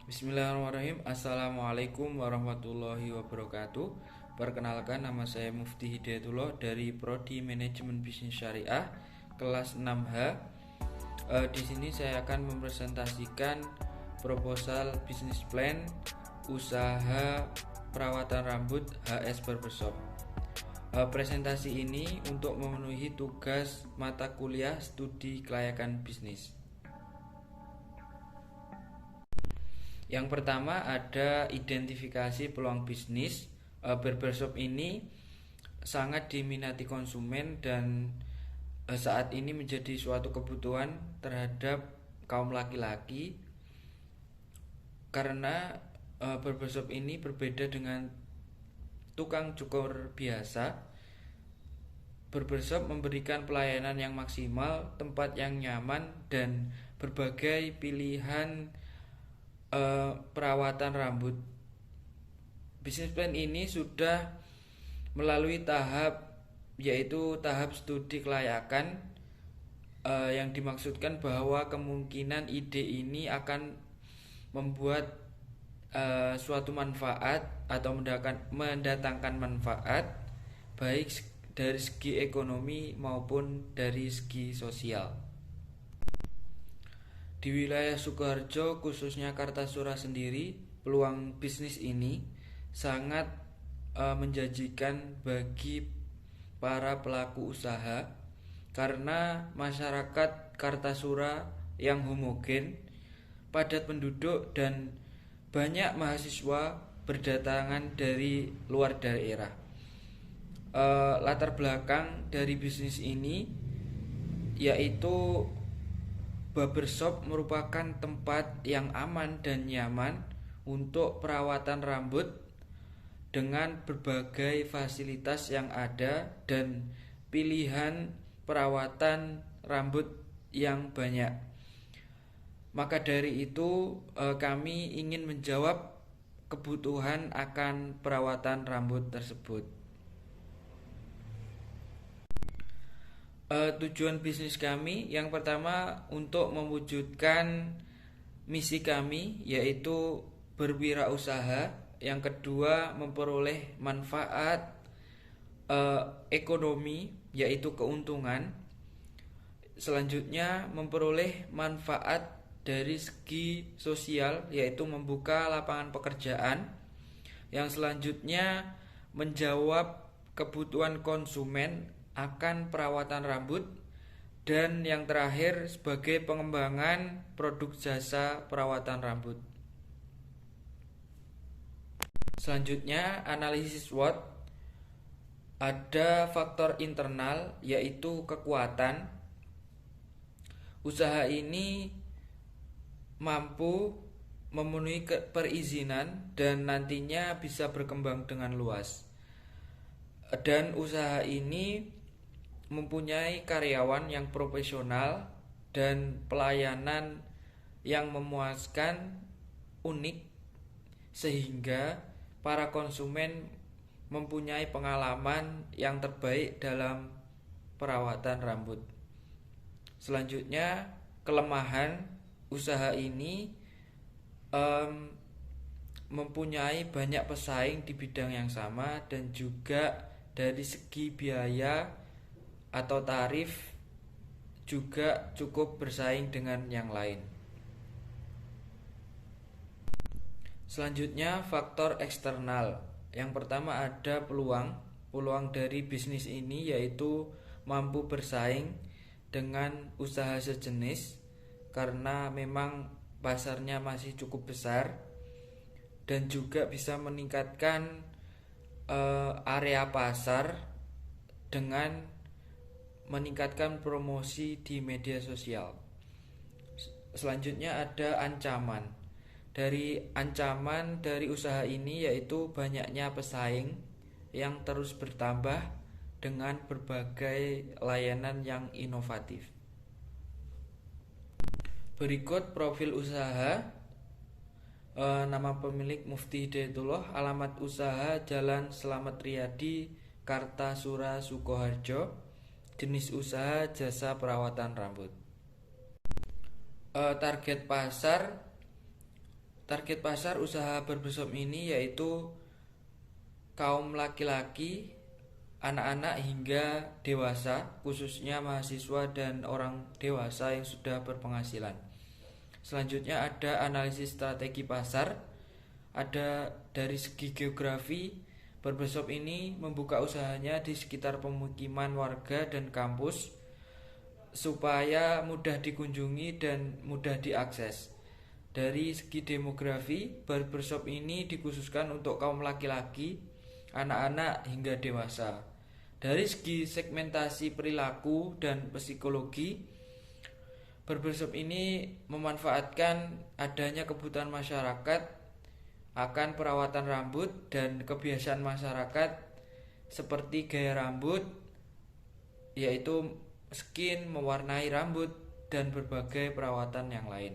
Bismillahirrahmanirrahim. Assalamualaikum warahmatullahi wabarakatuh. Perkenalkan, nama saya Mufti Hidayatullah dari Prodi Manajemen Bisnis Syariah kelas 6H. Di sini saya akan mempresentasikan proposal bisnis plan usaha perawatan rambut HS Barbershop. Presentasi ini untuk memenuhi tugas mata kuliah studi kelayakan bisnis. Yang pertama ada identifikasi peluang bisnis. Barbershop ini sangat diminati konsumen dan saat ini menjadi suatu kebutuhan terhadap kaum laki-laki karena barbershop ini berbeda dengan tukang cukur biasa. Barbershop memberikan pelayanan yang maksimal, tempat yang nyaman, dan berbagai pilihan perawatan rambut. Bisnis plan ini sudah melalui tahap, yaitu tahap studi kelayakan, yang dimaksudkan bahwa kemungkinan ide ini akan membuat suatu manfaat atau mendatangkan manfaat baik dari segi ekonomi maupun dari segi sosial. Di wilayah Sukoharjo, khususnya Kartasura sendiri, peluang bisnis ini sangat menjanjikan bagi para pelaku usaha karena masyarakat Kartasura yang homogen, padat penduduk, dan banyak mahasiswa berdatangan dari luar daerah. Latar belakang dari bisnis ini yaitu barbershop merupakan tempat yang aman dan nyaman untuk perawatan rambut dengan berbagai fasilitas yang ada dan pilihan perawatan rambut yang banyak. Maka dari itu kami ingin menjawab kebutuhan akan perawatan rambut tersebut. Tujuan bisnis kami yang pertama untuk mewujudkan misi kami yaitu berwirausaha, yang kedua memperoleh manfaat ekonomi yaitu keuntungan, selanjutnya memperoleh manfaat dari segi sosial yaitu membuka lapangan pekerjaan, yang selanjutnya menjawab kebutuhan konsumen akan perawatan rambut, dan yang terakhir sebagai pengembangan produk jasa perawatan rambut. Selanjutnya analisis SWOT. Ada faktor internal yaitu kekuatan. Usaha ini mampu memenuhi perizinan dan nantinya bisa berkembang dengan luas. Dan usaha ini mempunyai karyawan yang profesional dan pelayanan yang memuaskan, unik, sehingga para konsumen mempunyai pengalaman yang terbaik dalam perawatan rambut. Selanjutnya, kelemahan usaha ini mempunyai banyak pesaing di bidang yang sama, dan juga dari segi biaya atau tarif juga cukup bersaing dengan yang lain. Selanjutnya faktor eksternal. Yang pertama ada peluang dari bisnis ini yaitu mampu bersaing dengan usaha sejenis karena memang pasarnya masih cukup besar, dan juga bisa meningkatkan area pasar dengan meningkatkan promosi di media sosial. Selanjutnya ada ancaman. Ancaman dari usaha ini yaitu banyaknya pesaing yang terus bertambah dengan berbagai layanan yang inovatif. Berikut profil usaha. Nama pemilik Mufti Hidayatullah, alamat usaha Jalan Slamet Riyadi, Kartasura, Sukoharjo. Jenis usaha jasa perawatan rambut. Target pasar target pasar usaha barbershop ini yaitu kaum laki-laki, anak-anak hingga dewasa, khususnya mahasiswa dan orang dewasa yang sudah berpenghasilan. Selanjutnya ada analisis strategi pasar. Ada dari segi geografi, barbershop ini membuka usahanya di sekitar pemukiman warga dan kampus supaya mudah dikunjungi dan mudah diakses. Dari segi demografi, barbershop ini dikhususkan untuk kaum laki-laki, anak-anak hingga dewasa. Dari segi segmentasi perilaku dan psikologi, barbershop ini memanfaatkan adanya kebutuhan masyarakat akan perawatan rambut dan kebiasaan masyarakat seperti gaya rambut, yaitu skin, mewarnai rambut, dan berbagai perawatan yang lain.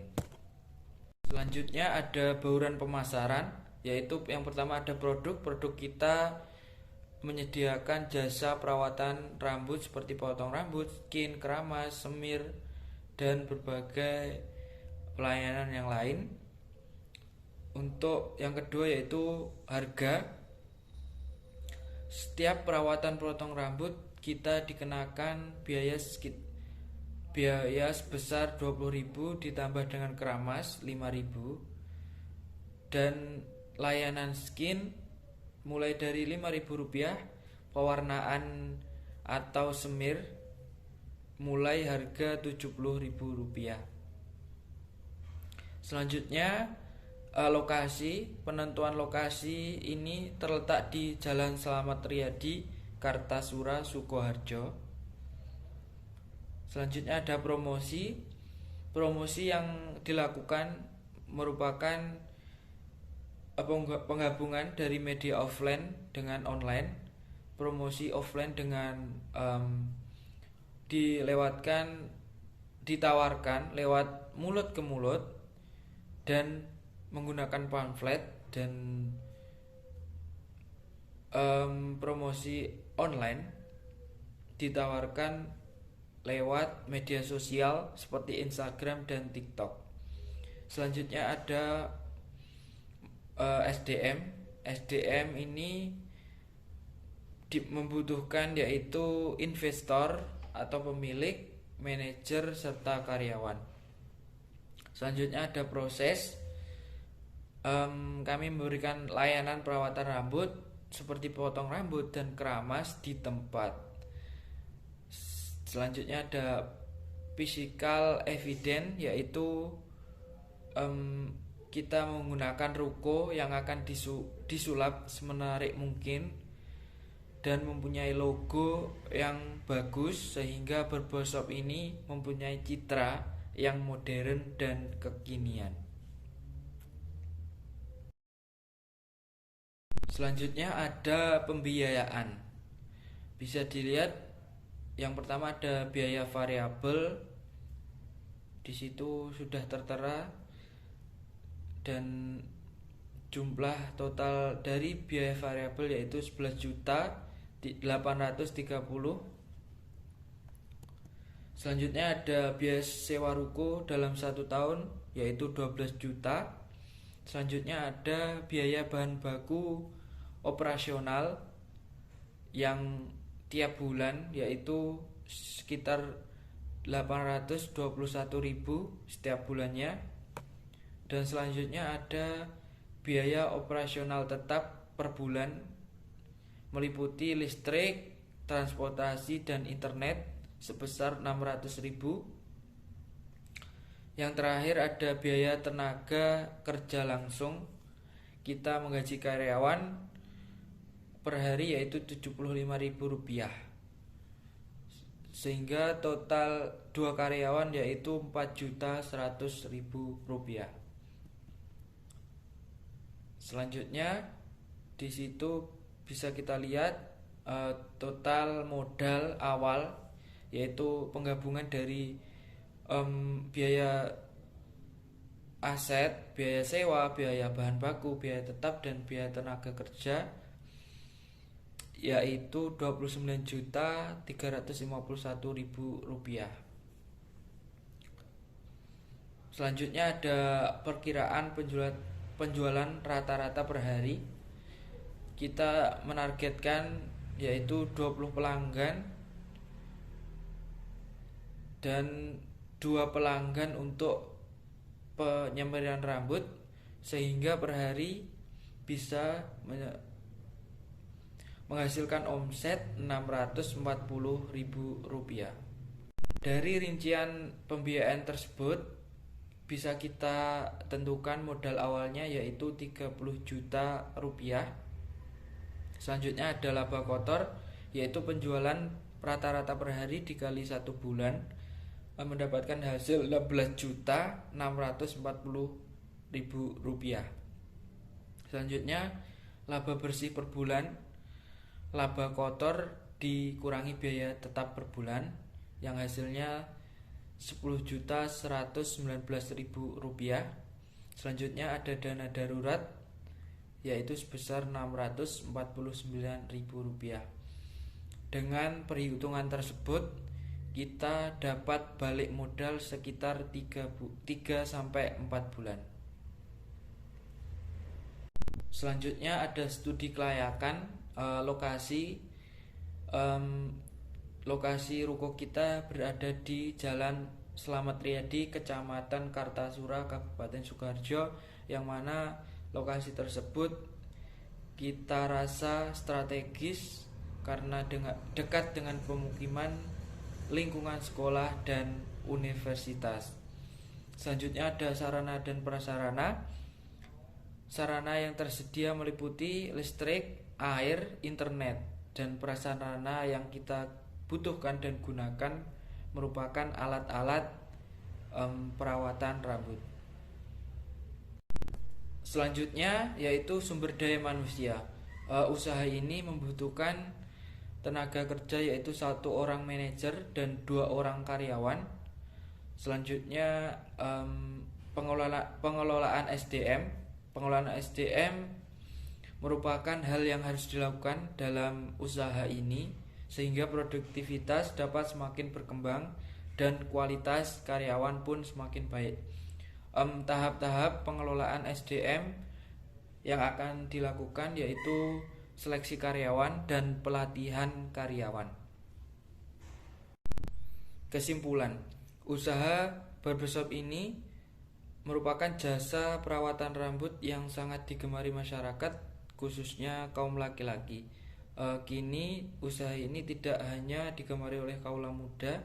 Selanjutnya ada bauran pemasaran, yaitu yang pertama ada produk kita menyediakan jasa perawatan rambut seperti potong rambut, skin, keramas, semir, dan berbagai pelayanan yang lain. Untuk yang kedua yaitu harga. Setiap perawatan potong rambut kita dikenakan biaya sebesar 20.000 ditambah dengan keramas 5.000, dan layanan skin mulai dari Rp5.000, pewarnaan atau semir mulai harga Rp70.000. Selanjutnya penentuan lokasi ini terletak di Jalan Slamet Riyadi, Kartasura, Sukoharjo. Selanjutnya ada promosi. Promosi yang dilakukan merupakan penggabungan dari media offline dengan online. Promosi offline dengan ditawarkan lewat mulut ke mulut dan menggunakan pamflet, dan promosi online ditawarkan lewat media sosial seperti Instagram dan TikTok. Selanjutnya ada SDM. SDM ini membutuhkan yaitu investor atau pemilik, manajer, serta karyawan. Selanjutnya ada proses. Kami memberikan layanan perawatan rambut seperti potong rambut dan keramas di tempat. Selanjutnya ada physical evidence, yaitu kita menggunakan ruko yang akan disulap semenarik mungkin dan mempunyai logo yang bagus sehingga barbershop ini mempunyai citra yang modern dan kekinian. Selanjutnya ada pembiayaan. Bisa dilihat yang pertama ada biaya variabel. Di situ sudah tertera, dan jumlah total dari biaya variabel yaitu 11.830. Selanjutnya ada biaya sewa ruko dalam 1 tahun yaitu 12 juta. Selanjutnya ada biaya bahan baku operasional yang tiap bulan yaitu sekitar 821.000 setiap bulannya. Dan selanjutnya ada biaya operasional tetap per bulan meliputi listrik, transportasi, dan internet sebesar 600.000. Yang terakhir ada biaya tenaga kerja langsung. Kita menggaji karyawan per hari yaitu Rp75.000, sehingga total 2 karyawan yaitu Rp4.100.000. Selanjutnya di situ bisa kita lihat total modal awal, yaitu penggabungan dari biaya aset, biaya sewa, biaya bahan baku, biaya tetap, dan biaya tenaga kerja, yaitu Rp29.351.000. Selanjutnya ada perkiraan penjualan penjualan rata-rata per hari. Kita menargetkan yaitu 20 pelanggan dan 2 pelanggan untuk penyemaian rambut, sehingga per hari bisa menghasilkan omset Rp640.000. Dari rincian pembiayaan tersebut bisa kita tentukan modal awalnya yaitu 30 juta rupiah. Selanjutnya ada laba kotor, yaitu penjualan rata-rata per hari dikali 1 bulan mendapatkan hasil 16.640.000 rupiah. Selanjutnya laba bersih per bulan, laba kotor dikurangi biaya tetap per bulan yang hasilnya 10.119.000 rupiah. Selanjutnya ada dana darurat yaitu sebesar 649.000 rupiah. Dengan perhitungan tersebut kita dapat balik modal sekitar 3 sampai 4 bulan. Selanjutnya ada studi kelayakan lokasi ruko kita berada di Jalan Slamet Riyadi, Kecamatan Kartasura, Kabupaten Sukoharjo, yang mana lokasi tersebut kita rasa strategis karena dekat dengan pemukiman, lingkungan sekolah dan universitas. Selanjutnya ada sarana dan prasarana. Sarana yang tersedia meliputi listrik, air, internet, dan prasarana yang kita butuhkan dan gunakan merupakan alat-alat perawatan rambut. Selanjutnya yaitu sumber daya manusia. Usaha ini membutuhkan tenaga kerja yaitu 1 orang manajer dan 2 orang karyawan. Selanjutnya pengelolaan SDM. Pengelolaan SDM merupakan hal yang harus dilakukan dalam usaha ini sehingga produktivitas dapat semakin berkembang dan kualitas karyawan pun semakin baik. Tahap-tahap pengelolaan SDM yang akan dilakukan yaitu seleksi karyawan dan pelatihan karyawan. Kesimpulan, usaha barbershop ini merupakan jasa perawatan rambut yang sangat digemari masyarakat, khususnya kaum laki-laki. Kini usaha ini tidak hanya digemari oleh kaula muda,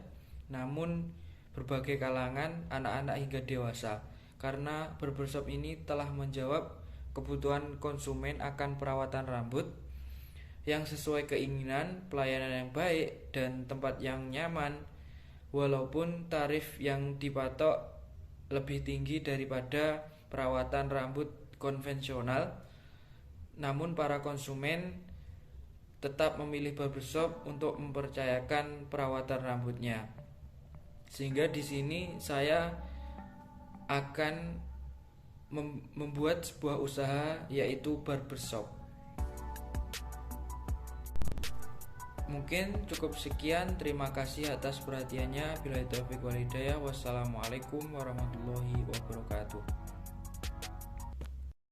namun berbagai kalangan, anak-anak hingga dewasa, karena barbershop ini telah menjawab kebutuhan konsumen akan perawatan rambut yang sesuai keinginan, pelayanan yang baik, dan tempat yang nyaman. Walaupun tarif yang dipatok lebih tinggi daripada perawatan rambut konvensional, namun para konsumen tetap memilih barbershop untuk mempercayakan perawatan rambutnya. Sehingga di sini saya akan membuat sebuah usaha yaitu barbershop. Mungkin cukup sekian, terima kasih atas perhatiannya. Billahi taufiq wal hidayah. Wassalamualaikum warahmatullahi wabarakatuh.